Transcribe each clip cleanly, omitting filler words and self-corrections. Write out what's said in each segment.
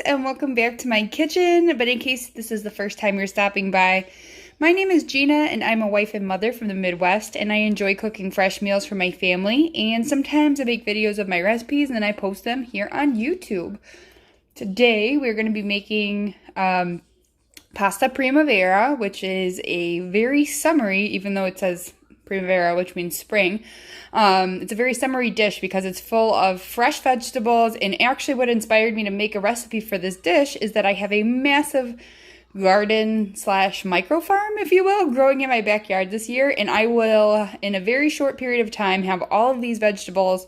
and welcome back to my kitchen. But in case this is the first time you're stopping by, my name is Gina and I'm a wife and mother from the Midwest, and I enjoy cooking fresh meals for my family, and sometimes I make videos of my recipes and then I post them here on YouTube. Today we're going to be making pasta Primavera, which is a very summery, even though it says Primavera, which means spring. It's a very summery dish because it's full of fresh vegetables, and actually what inspired me to make a recipe for this dish is that I have a massive garden slash micro farm, if you will, growing in my backyard this year, and I will, in a very short period of time, have all of these vegetables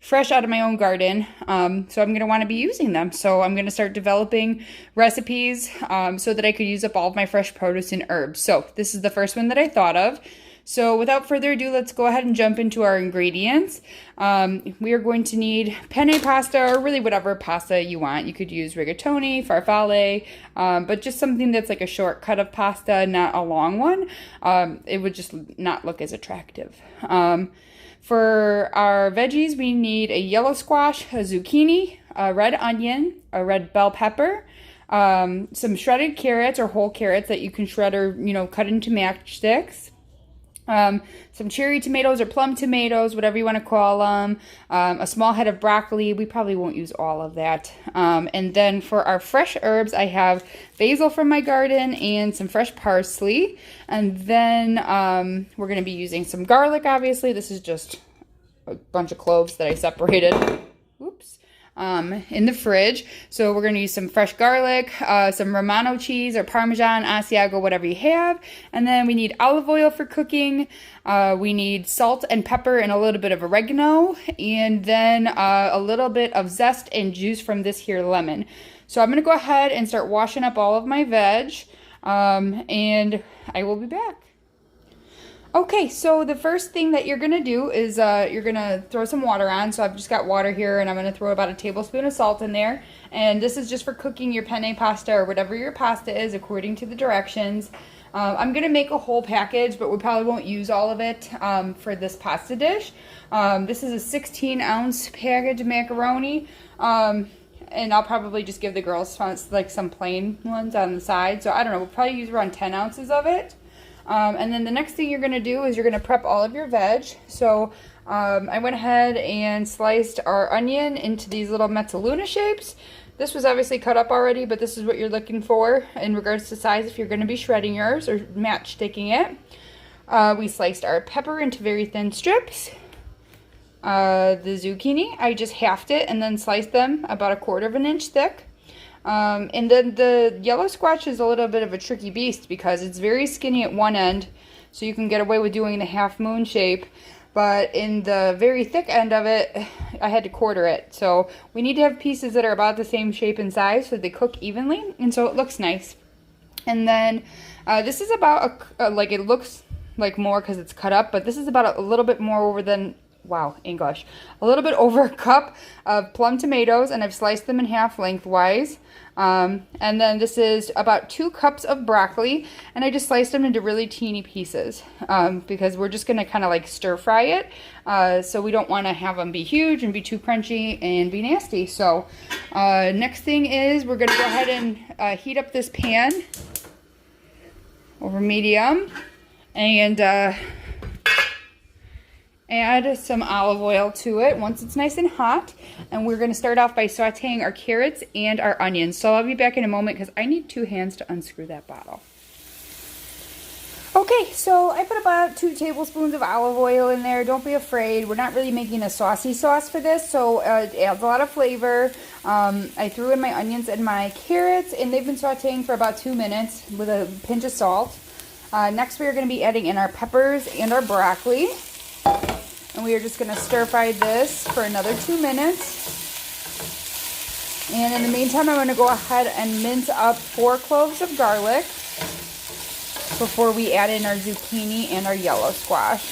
fresh out of my own garden, so I'm going to want to be using them. So I'm going to start developing recipes so that I could use up all of my fresh produce and herbs. So this is the first one that I thought of. So without further ado, let's go ahead and jump into our ingredients. We are going to need penne pasta, or really whatever pasta you want. You could use rigatoni, farfalle, but just something that's like a shortcut of pasta, not a long one. It would just not look as attractive. For our veggies, we need a yellow squash, a zucchini, a red onion, a red bell pepper, some shredded carrots or whole carrots that you can shred or, cut into matchsticks. Some cherry tomatoes or plum tomatoes, whatever you want to call them, a small head of broccoli. We probably won't use all of that. And then for our fresh herbs, I have basil from my garden and some fresh parsley. And then we're going to be using some garlic, obviously. This is just a bunch of cloves that I separated. Oops. In the fridge. So we're going to use some fresh garlic, some Romano cheese or Parmesan, Asiago, whatever you have. And then we need olive oil for cooking. We need salt and pepper and a little bit of oregano. And then a little bit of zest and juice from this here lemon. So I'm going to go ahead and start washing up all of my veg. And I will be back. Okay, so the first thing that you're going to do is you're going to throw some water on. So I've just got water here, and I'm going to throw about a tablespoon of salt in there. And this is just for cooking your penne pasta or whatever your pasta is according to the directions. I'm going to make a whole package, but we probably won't use all of it for this pasta dish. This is a 16-ounce package of macaroni. And I'll probably just give the girls like some plain ones on the side. So I don't know, we'll probably use around 10 ounces of it. And then the next thing you're going to do is you're going to prep all of your veg. So I went ahead and sliced our onion into these little mezzaluna shapes. This was obviously cut up already, but this is what you're looking for in regards to size if you're going to be shredding yours or matchsticking it. We sliced our pepper into very thin strips. The zucchini, I just halved it and then sliced them about 1/4 of an inch thick. And then the yellow squash is a little bit of a tricky beast because it's very skinny at one end, so you can get away with doing the half moon shape, but in the very thick end of it, I had to quarter it. So we need to have pieces that are about the same shape and size so they cook evenly, and so it looks nice. And then this is about, like it looks like more because it's cut up, but this is about a little bit more over than, wow, English. A little bit over a cup of plum tomatoes, and I've sliced them in half lengthwise. And then this is about 2 cups of broccoli, and I just sliced them into really teeny pieces because we're just going to kind of like stir fry it. So we don't want to have them be huge and be too crunchy and be nasty. So next thing is we're going to go ahead and heat up this pan over medium and add some olive oil to it once it's nice and hot. And we're going to start off by sauteing our carrots and our onions. So I'll be back in a moment because I need 2 hands to unscrew that bottle. Okay, so I put about 2 tablespoons of olive oil in there. Don't be afraid. We're not really making a saucy sauce for this, so it adds a lot of flavor. I threw in my onions and my carrots, and they've been sauteing for about 2 minutes with a pinch of salt. Next, we are going to be adding in our peppers and our broccoli. And we are just going to stir fry this for another 2 minutes. And in the meantime, I'm going to go ahead and mince up 4 cloves of garlic before we add in our zucchini and our yellow squash.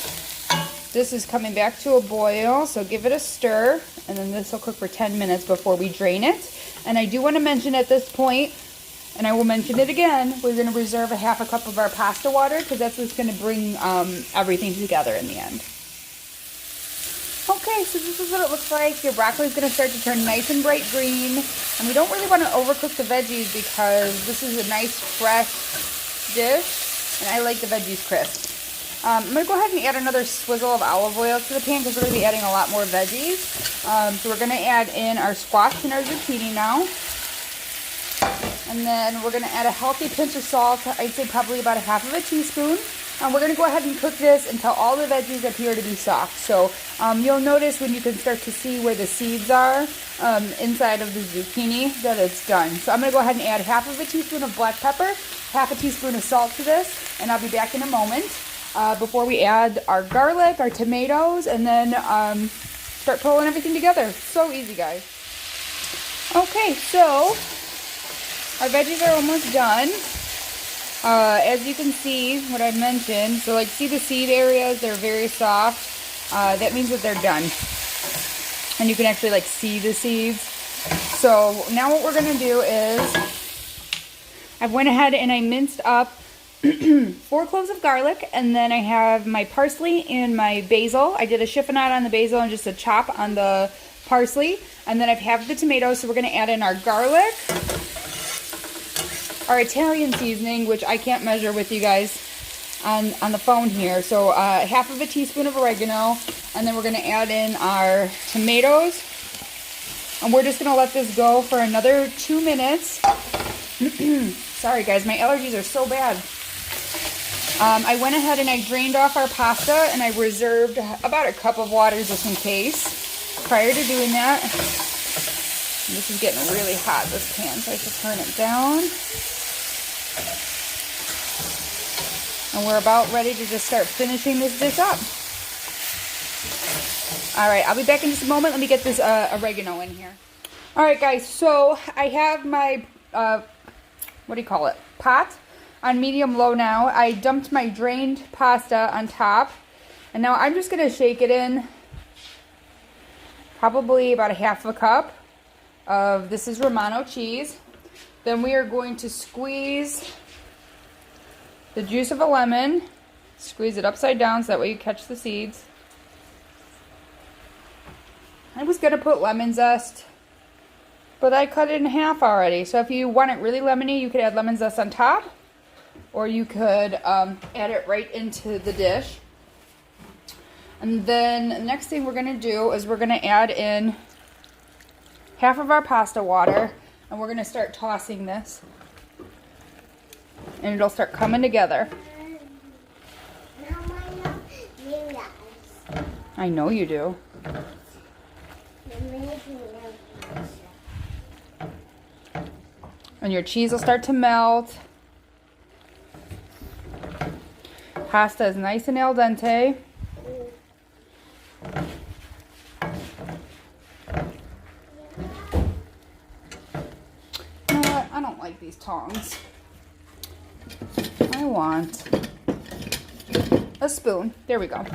This is coming back to a boil, so give it a stir, and then this will cook for 10 minutes before we drain it. And I do want to mention at this point, and I will mention it again, we're going to reserve a half a cup of our pasta water because that's what's going to bring everything together in the end. Okay, so this is what it looks like. Your broccoli is going to start to turn nice and bright green. And we don't really want to overcook the veggies because this is a nice fresh dish. And I like the veggies crisp. I'm going to go ahead and add another swizzle of olive oil to the pan because we're going to be adding a lot more veggies. So we're going to add in our squash and our zucchini now. And then we're going to add a healthy pinch of salt. I'd say probably about 1/2 teaspoon. We're going to go ahead and cook this until all the veggies appear to be soft. So you'll notice when you can start to see where the seeds are inside of the zucchini that it's done. So I'm going to go ahead and add 1/2 teaspoon of black pepper, 1/2 teaspoon of salt to this, and I'll be back in a moment before we add our garlic, our tomatoes, and then start pulling everything together. So easy, guys. Okay, so our veggies are almost done. As you can see, what I mentioned, so like see the seed areas, they're very soft. That means that they're done. And you can actually like see the seeds. So now what we're going to do is, I went ahead and I minced up 4 cloves of garlic, and then I have my parsley and my basil. I did a chiffonade on the basil and just a chop on the parsley. And then I have the tomatoes, so we're going to add in our garlic, our Italian seasoning, which I can't measure with you guys on the phone here. So 1/2 teaspoon of oregano, and then we're going to add in our tomatoes. And we're just going to let this go for another 2 minutes. Sorry guys, my allergies are so bad. I went ahead and I drained off our pasta, and I reserved about a cup of water just in case prior to doing that. And this is getting really hot, this pan, so I should turn it down. And we're about ready to just start finishing this dish up. Alright, I'll be back in just a moment. Let me get this oregano in here. Alright guys, so I have my, pot on medium-low now. I dumped my drained pasta on top. And now I'm just going to shake it in probably about 1/2 cup of, this is Romano cheese. Then we are going to squeeze the juice of a lemon. Squeeze it upside down so that way you catch the seeds. I was going to put lemon zest, but I cut it in half already. So if you want it really lemony, you could add lemon zest on top. Or you could add it right into the dish. And then the next thing we're going to do is we're going to add in 1/2 of our pasta water. And we're going to start tossing this. And it'll start coming together. I know you do. And your cheese will start to melt. Pasta is nice and al dente. You know what? I don't like these tongs. I want a spoon. There we go.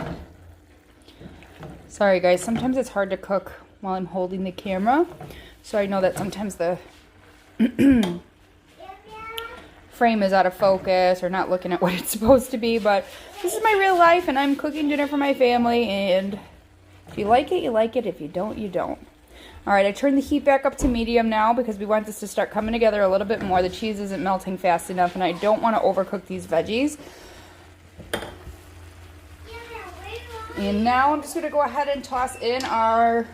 Sorry guys, sometimes it's hard to cook while I'm holding the camera. So I know that sometimes the frame is out of focus or not looking at what it's supposed to be, but this is my real life and I'm cooking dinner for my family, and if you like it, you like it. If you don't, you don't. Alright, I turned the heat back up to medium now because we want this to start coming together a little bit more. The cheese isn't melting fast enough and I don't want to overcook these veggies. And now I'm just going to go ahead and toss in our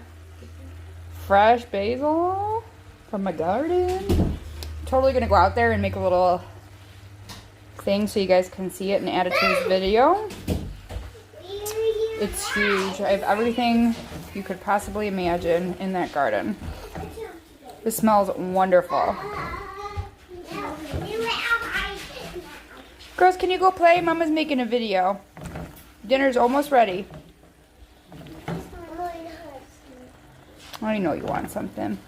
fresh basil from my garden. I'm totally going to go out there and make a little thing so you guys can see it and add it to this video. It's huge. I have everything you could possibly imagine in that garden. This smells wonderful. Girls, can you go play? Mama's making a video. Dinner's almost ready. I know you want something.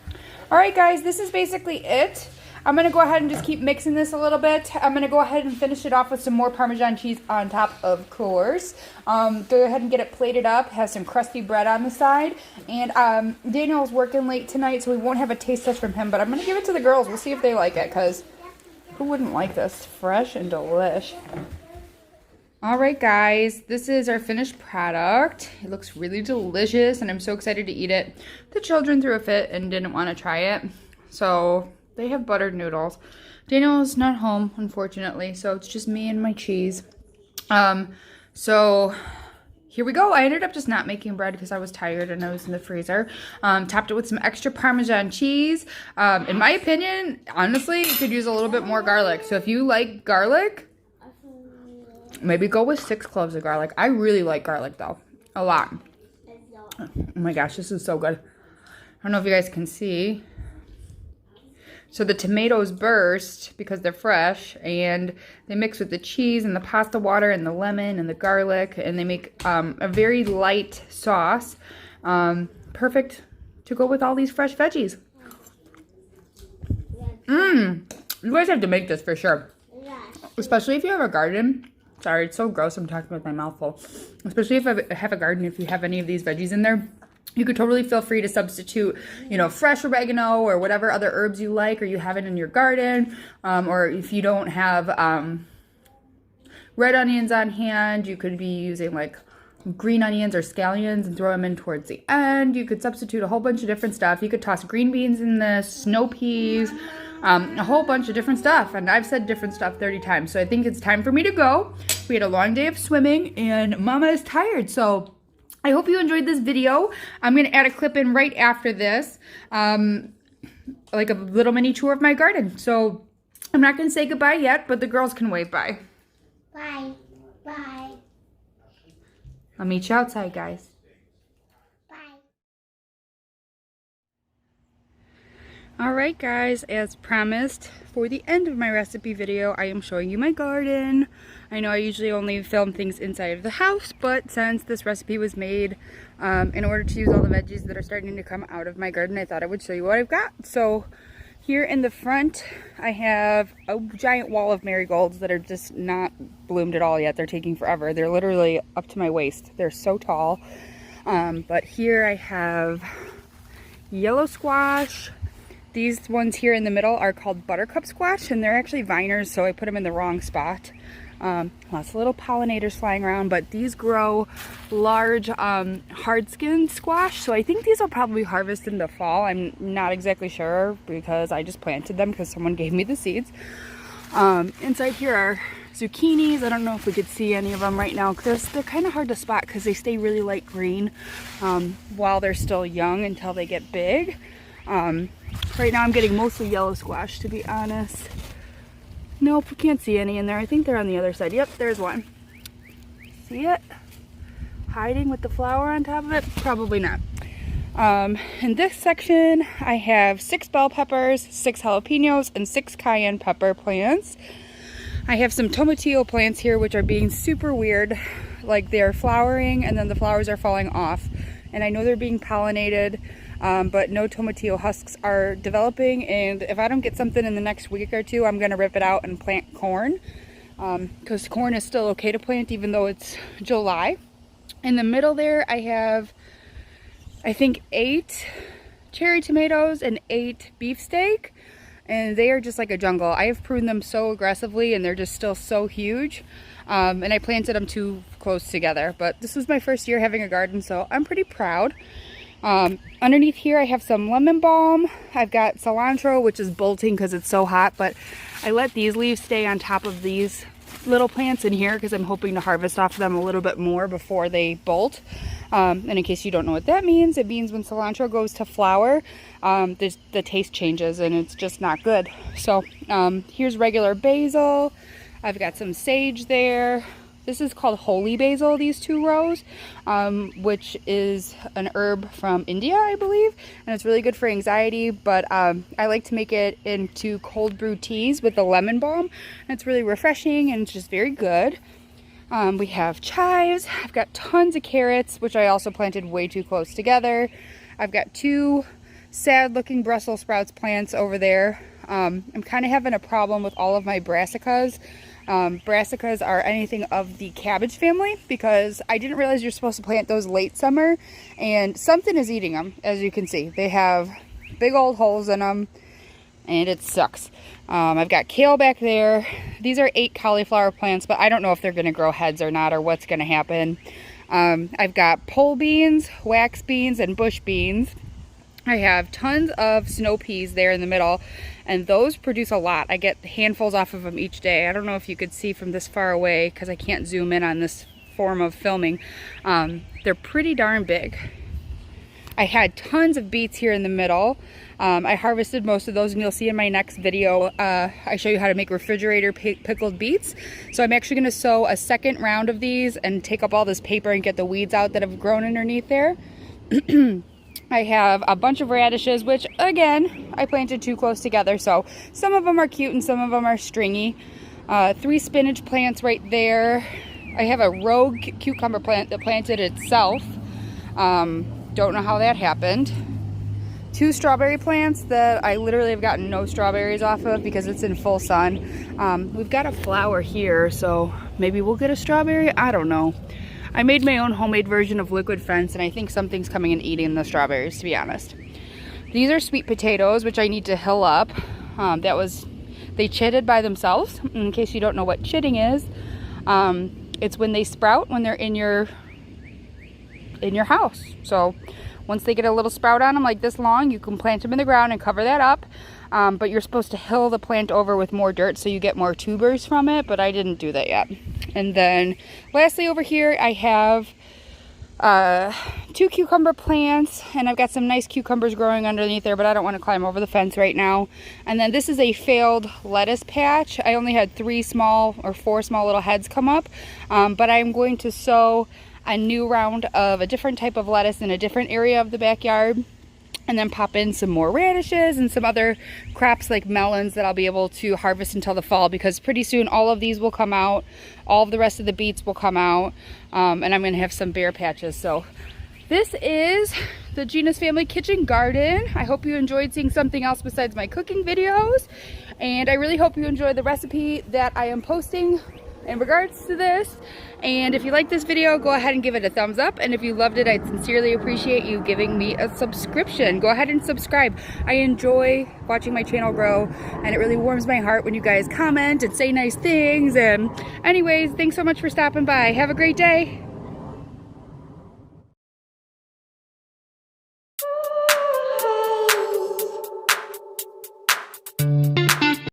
Alright guys, this is basically it. I'm going to go ahead and just keep mixing this a little bit. I'm going to go ahead and finish it off with some more Parmesan cheese on top, of course. Go ahead and get it plated up. Have some crusty bread on the side. And Daniel's working late tonight, so we won't have a taste test from him. But I'm going to give it to the girls. We'll see if they like it, because who wouldn't like this? Fresh and delish. All right, guys, this is our finished product. It looks really delicious, and I'm so excited to eat it. The children threw a fit and didn't want to try it, so they have buttered noodles. Daniel's not home, unfortunately, so it's just me and my cheese. So here we go. I ended up just not making bread because I was tired and I was in the freezer. Topped it with some extra Parmesan cheese. In my opinion, honestly, you could use a little bit more garlic. So if you like garlic, maybe go with 6 cloves of garlic. I really like garlic though, a lot. Oh my gosh, this is so good. I don't know if you guys can see. So the tomatoes burst because they're fresh, and they mix with the cheese and the pasta water and the lemon and the garlic, and they make a very light sauce. Perfect to go with all these fresh veggies. You guys have to make this for sure. Especially if you have a garden. Sorry, it's so gross. I'm talking with my mouth full. Especially if I have a garden, if you have any of these veggies in there. You could totally feel free to substitute, you know, fresh oregano or whatever other herbs you like, or you have it in your garden. Or if you don't have red onions on hand, you could be using like green onions or scallions and throw them in towards the end. You could substitute a whole bunch of different stuff. You could toss green beans in this, snow peas, a whole bunch of different stuff. And I've said different stuff 30 times. So I think it's time for me to go. We had a long day of swimming and Mama is tired. So I hope you enjoyed this video. I'm going to add a clip in right after this, like a little mini tour of my garden. So I'm not going to say goodbye yet, but the girls can wave bye. Bye. Bye. I'll meet you outside, guys. Bye. All right, guys, as promised, for the end of my recipe video, I am showing you my garden. I know I usually only film things inside of the house, but since this recipe was made in order to use all the veggies that are starting to come out of my garden, I thought I would show you what I've got. So here in the front, I have a giant wall of marigolds that are just not bloomed at all yet. They're taking forever. They're literally up to my waist. They're so tall. But here I have yellow squash. These ones here in the middle are called buttercup squash, and they're actually viners, so I put them in the wrong spot. Lots of little pollinators flying around, but these grow large hard-skinned squash, so I think these will probably harvest in the fall. I'm not exactly sure because I just planted them because someone gave me the seeds. Inside here are zucchinis. I don't know if we could see any of them right now because they're kind of hard to spot because they stay really light green while they're still young until they get big. Right now I'm getting mostly yellow squash, to be honest. Nope, we can't see any in there. I think they're on the other side. Yep, there's one. See it? Hiding with the flower on top of it? Probably not. In this section, I have 6 bell peppers, 6 jalapenos, and 6 cayenne pepper plants. I have some tomatillo plants here, which are being super weird. Like they're flowering and then the flowers are falling off. And I know they're being pollinated. But no tomatillo husks are developing, and if I don't get something in the next week or two, I'm going to rip it out and plant corn, because corn is still okay to plant even though it's July. In the middle there I have, I think, 8 cherry tomatoes and 8 beefsteak, and they are just like a jungle. I have pruned them so aggressively and they're just still so huge, and I planted them too close together, but this was my first year having a garden, so I'm pretty proud. Underneath here I have some lemon balm. I've got cilantro, which is bolting because it's so hot, but I let these leaves stay on top of these little plants in here because I'm hoping to harvest off them a little bit more before they bolt. And in case you don't know what that means, it means when cilantro goes to flower, the taste changes and it's just not good. So here's regular basil. I've got some sage there. This is called holy basil, these 2 rows, which is an herb from India, I believe, and it's really good for anxiety, but I like to make it into cold brew teas with the lemon balm, and it's really refreshing and it's just very good. We have chives. I've got tons of carrots, which I also planted way too close together. I've got 2 sad looking Brussels sprouts plants over there. I'm kind of having a problem with all of my brassicas. Brassicas are anything of the cabbage family because I didn't realize you're supposed to plant those late summer, and something is eating them. As you can see, they have big old holes in them, and it sucks. I've got kale back there. These are 8 cauliflower plants, but I don't know if they're going to grow heads or not, or what's going to happen. I've got pole beans, wax beans, and bush beans. I have tons of snow peas there in the middle, and those produce a lot. I get handfuls off of them each day. I don't know if you could see from this far away because I can't zoom in on this form of filming. They're pretty darn big. I had tons of beets here in the middle. I harvested most of those, and you'll see in my next video, I show you how to make refrigerator pickled beets. So I'm actually gonna sow a second round of these and take up all this paper and get the weeds out that have grown underneath there. I have a bunch of radishes, which again, I planted too close together. So some of them are cute and some of them are stringy. 3 spinach plants right there. I have a rogue cucumber plant that planted itself. Don't know how that happened. 2 strawberry plants that I literally have gotten no strawberries off of because it's in full sun. We've got a flower here, so maybe we'll get a strawberry. I don't know. I made my own homemade version of liquid fence, and I think something's coming and eating the strawberries, to be honest. These are sweet potatoes, which I need to hill up. They chitted by themselves. In case you don't know what chitting is, it's when they sprout when they're in your house. So once they get a little sprout on them like this long, you can plant them in the ground and cover that up. But you're supposed to hill the plant over with more dirt so you get more tubers from it, but I didn't do that yet. And then lastly over here I have 2 cucumber plants, and I've got some nice cucumbers growing underneath there, but I don't want to climb over the fence right now. And then this is a failed lettuce patch. I only had 4 small little heads come up, but I'm going to sow a new round of a different type of lettuce in a different area of the backyard, and then pop in some more radishes and some other crops like melons that I'll be able to harvest until the fall, because pretty soon all of these will come out, all of the rest of the beets will come out, and I'm gonna have some bare patches. So this is the Gina's Family Kitchen Garden. I hope you enjoyed seeing something else besides my cooking videos, and I really hope you enjoy the recipe that I am posting in regards to this. And if you like this video, go ahead and give it a thumbs up, and if you loved it, I'd sincerely appreciate you giving me a subscription. Go ahead and subscribe. I enjoy watching my channel grow, and it really warms my heart when you guys comment and say nice things. And anyways, thanks so much for stopping by. Have a great day.